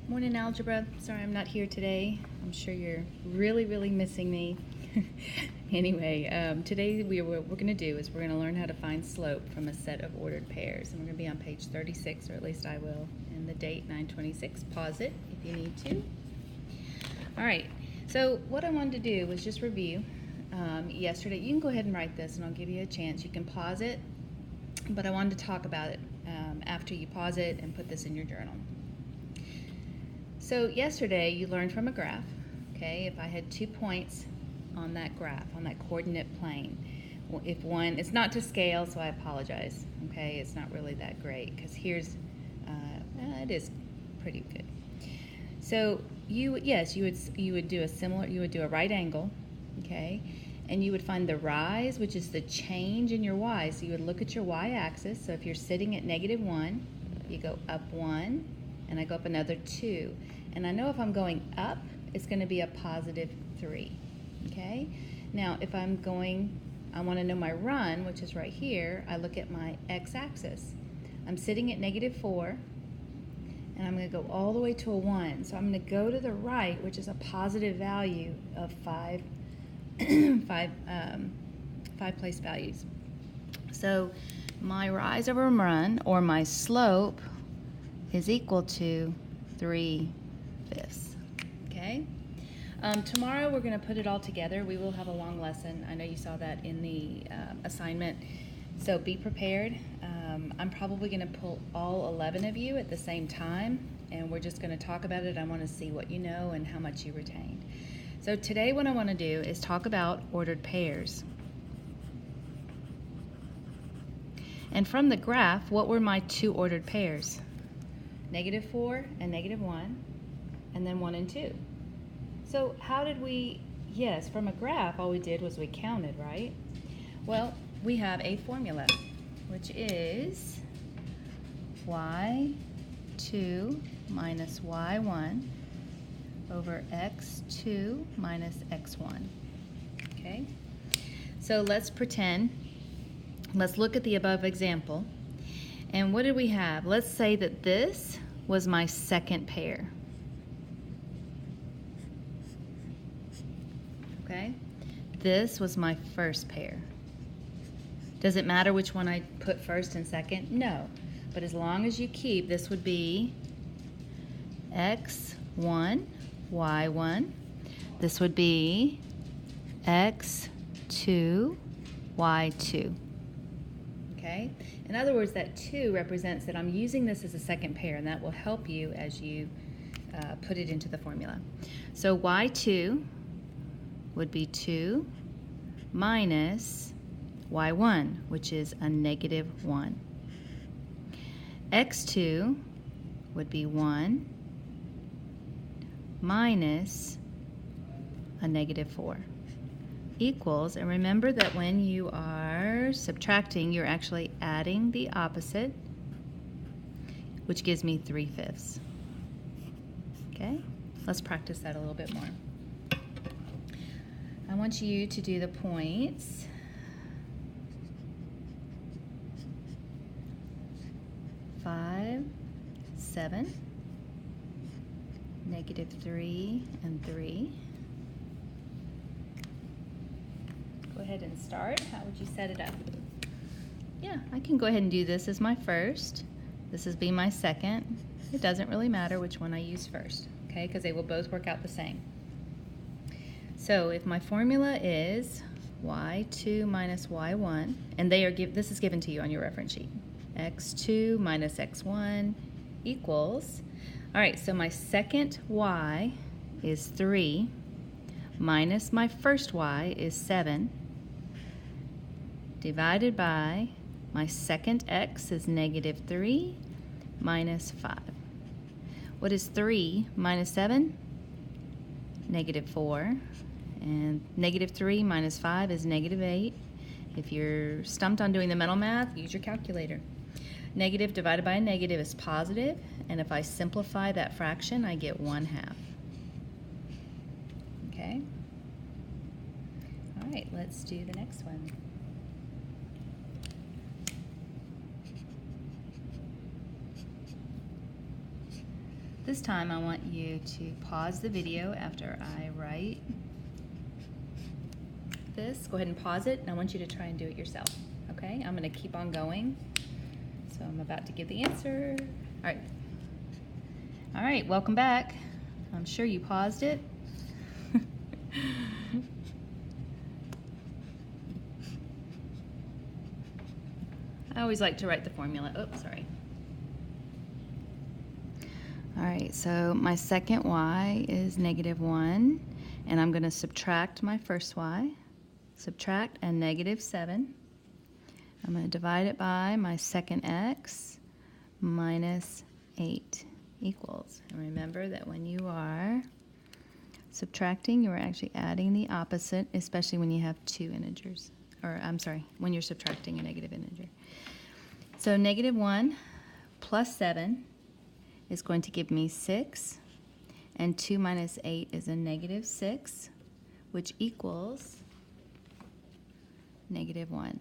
Morning, algebra. Sorry I'm not here today. I'm sure you're really missing me. Anyway, today what we're going to do is we're going to learn how to find slope from a set of ordered pairs. And we're going to be on page 36, or at least I will, and the date 9/26. Pause it if you need to. All right, so what I wanted to do was just review yesterday. You can go ahead and write this, and I'll give you a chance. You can pause it, but I wanted to talk about it after you pause it and put this in your journal. So yesterday you learned from a graph, okay, if I had 2 points on that graph, on that coordinate plane, if one, it's not to scale, so I apologize, okay, it's not really that great, because here's, it is pretty good. So you would do a similar, you would do a right angle, okay, and you would find the rise, which is the change in your y, so you would look at your y-axis, so if you're sitting at -1, you go up 1, and I go up another 2. And I know if I'm going up, it's going to be a +3, okay? Now, if I'm going, I want to know my run, which is right here, I look at my x-axis. I'm sitting at -4, and I'm going to go all the way to a 1. So I'm going to go to the right, which is a positive value of 5 place values. So my rise over run, or my slope, is equal to 3/5. Okay? Tomorrow we're going to put it all together. We will have a long lesson. I know you saw that in the assignment, so be prepared. I'm probably going to pull all 11 of you at the same time, and we're just going to talk about it. I want to see what you know and how much you retained. So today what I want to do is talk about ordered pairs. And from the graph, what were my 2 ordered pairs? -4 and -1, and then 1 and 2. So how did we, yes, from a graph, all we did was we counted, right? Well, we have a formula, which is y2 minus y1 over x2 minus x1, okay? So let's pretend, let's look at the above example. And what did we have? Let's say that this was my second pair. Okay? This was my first pair. Does it matter which one I put first and second? No. But as long as you keep, this would be x1, y1. This would be x2, y2. Okay? In other words, that 2 represents that I'm using this as a second pair, and that will help you as you put it into the formula. So y2 would be 2 minus y1, which is a -1. x2 would be 1 minus a -4. Equals, and remember that when you are subtracting, you're actually adding the opposite, which gives me 3/5. Okay, let's practice that a little bit more. I want you to do the points. Five, 7, -3 and 3. Go ahead and start. How would you set it up? Yeah, I can go ahead and do this as my first. This is be my second. It doesn't really matter which one I use first, okay, because they will both work out the same. So if my formula is y2 minus y1, and this is given to you on your reference sheet, x2 minus x1 equals, all right, so my second y is 3 minus my first y is 7 divided by my second x is -3 minus 5. What is 3 minus 7? -4. And -3 minus 5 is -8. If you're stumped on doing the mental math, use your calculator. Negative divided by a negative is positive, and if I simplify that fraction, I get 1/2. Okay? All right, let's do the next one. This time I want you to pause the video after I write this. Go ahead and pause it, and I want you to try and do it yourself. Okay, I'm going to keep on going. So I'm about to give the answer. All right, welcome back. I'm sure you paused it. I always like to write the formula. Oops, sorry. All right, so my second y is -1, and I'm going to subtract my first y. Subtract a -7. I'm going to divide it by my second x minus 8 equals. And remember that when you are subtracting, you are actually adding the opposite, especially when you have two integers. Or, I'm sorry, when you're subtracting a negative integer. So -1 plus 7 is going to give me 6, and 2 minus 8 is a -6, which equals -1.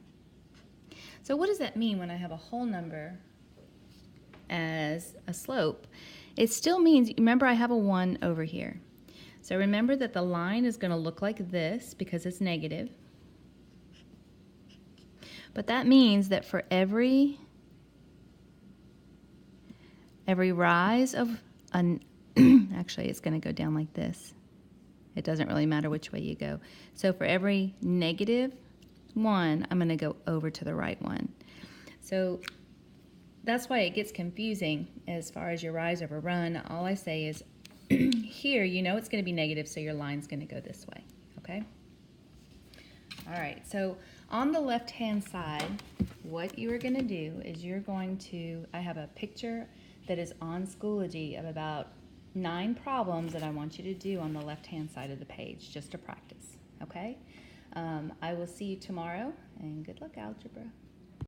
So what does that mean when I have a whole number as a slope? It still means, remember I have a 1 over here. So remember that the line is going to look like this because it's negative. But that means that for every rise of an actually it's going to go down like this. It doesn't really matter which way you go. So for every -1, I'm going to go over to the right one. So that's why it gets confusing as far as your rise over run. All I say is here, you know it's going to be negative, so your line's going to go this way, okay? All right, so on the left-hand side, what you are going to do is you're going to, I have a picture that is on Schoology of about 9 problems that I want you to do on the left-hand side of the page, just to practice, okay? I will see you tomorrow, and good luck, algebra.